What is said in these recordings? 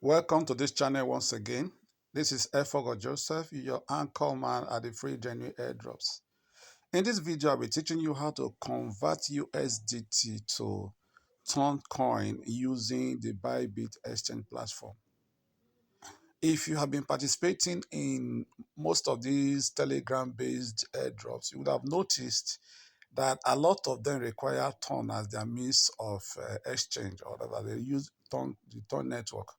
Welcome to this channel once again. This is Effogo Joseph, your anchor man at the free genuine airdrops. In this video, I'll be teaching you how to convert USDT to Ton Coin using the Bybit exchange platform. If you have been participating in most of these Telegram-based airdrops, you would have noticed that a lot of them require Ton as their means of exchange, or whatever. They use the Ton network.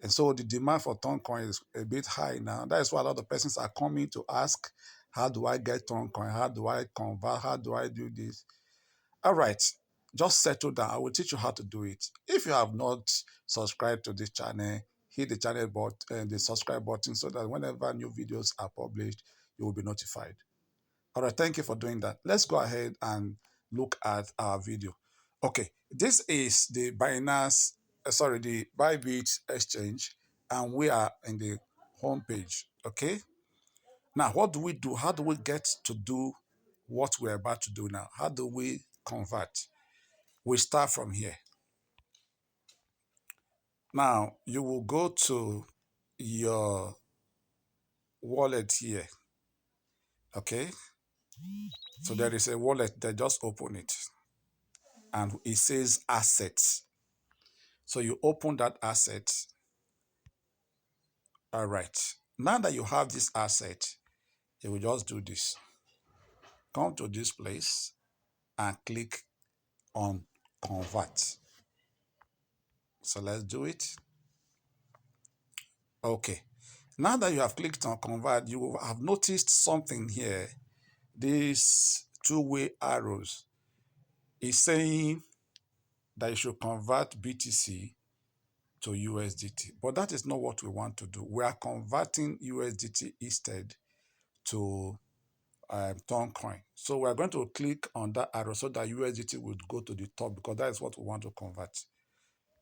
And so the demand for Ton Coin is a bit high now. That is why a lot of persons are coming to ask, how do I get Ton Coin? How do I convert? How do I do this? All right, just settle down. I will teach you how to do it. If you have not subscribed to this channel, hit the channel button, the subscribe button, so that whenever new videos are published, you will be notified. All right, thank you for doing that. Let's go ahead and look at our video. Okay, this is the the Bybit exchange, and we are in the home page. Okay, now what do we do? How do we get to do what we're about to do now? How do we convert? We start from here. Now you will go to your wallet here. Okay, so there is a wallet there, just open it, and it says assets. So you open that asset. All right. Now that you have this asset, you will just do this. Come to this place and click on convert. So let's do it. Okay. Now that you have clicked on convert, you will have noticed something here. These two-way arrows is saying that you should convert BTC to USDT. But that is not what we want to do. We are converting USDT instead to Ton Coin. So we're going to click on that arrow so that USDT would go to the top, because that is what we want to convert.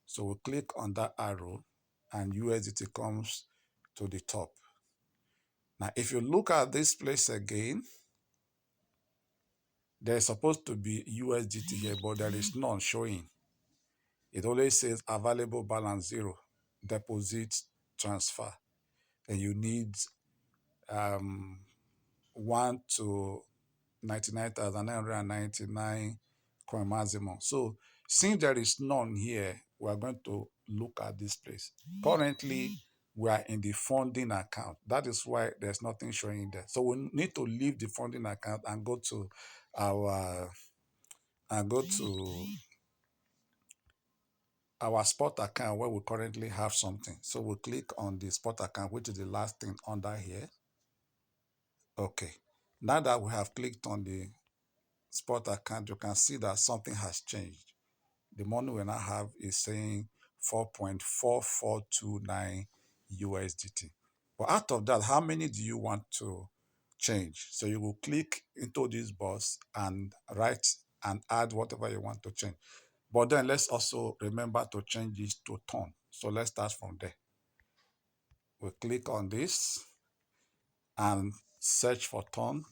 So we'll click on that arrow and USDT comes to the top. Now, if you look at this place again, there's supposed to be USDT here, but there is none showing. It always says available balance 0, deposit, transfer. And you need 1 to 99,999 coin maximum. So since there is none here, we are going to look at this place. Currently, we are in the funding account. That is why there's nothing showing there. So we need to leave the funding account and go to our spot account where we currently have something. So we'll click on the spot account, which is the last thing under here. Okay. Now that we have clicked on the spot account, you can see that something has changed. The money we now have is saying 4.4429 USDT. But out of that, how many do you want to change? So you will click into this box and write and add whatever you want to change. But then let's also remember to change this to ton. So let's start from there. We'll click on this and search for ton.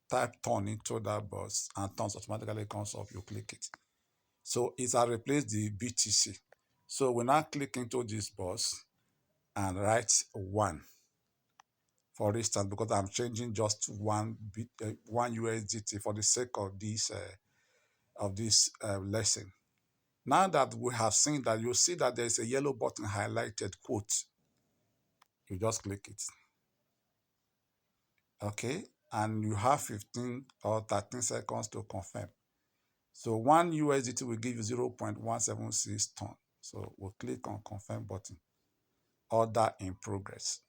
Type ton into that box and tons automatically comes up. You click it. So it has replaced the BTC. So we now click into this box and write 1. For instance, because I'm changing just one USDT for the sake of this lesson. Now that we have seen that, you see that there's a yellow button highlighted, quote. You just click it. Okay, and you have 15 or 13 seconds to confirm. So 1 USDT will give you 0.176 ton. So we'll click on confirm button. Order in progress.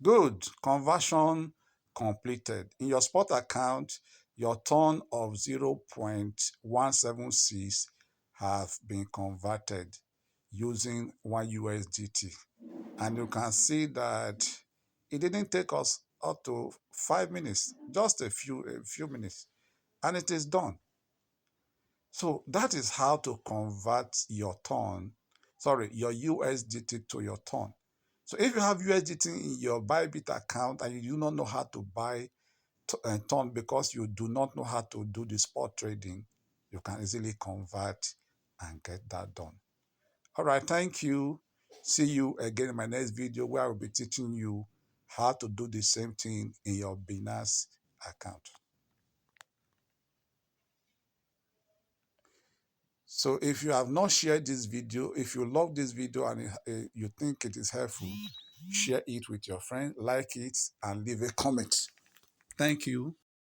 Good. Conversion completed. In your spot account, your ton of 0.176 have been converted using 1 USDT. And you can see that it didn't take us up to 5 minutes, just a few minutes, and it is done. So that is how to convert your USDT to your ton. So if you have USDT in your Bybit account and you do not know how to buy ton because you do not know how to do the spot trading, you can easily convert and get that done. All right, thank you. See you again in my next video where I will be teaching you how to do the same thing in your Binance account. So if you have not shared this video, if you love this video and you think it is helpful, share it with your friend, like it, and leave a comment. Thank you.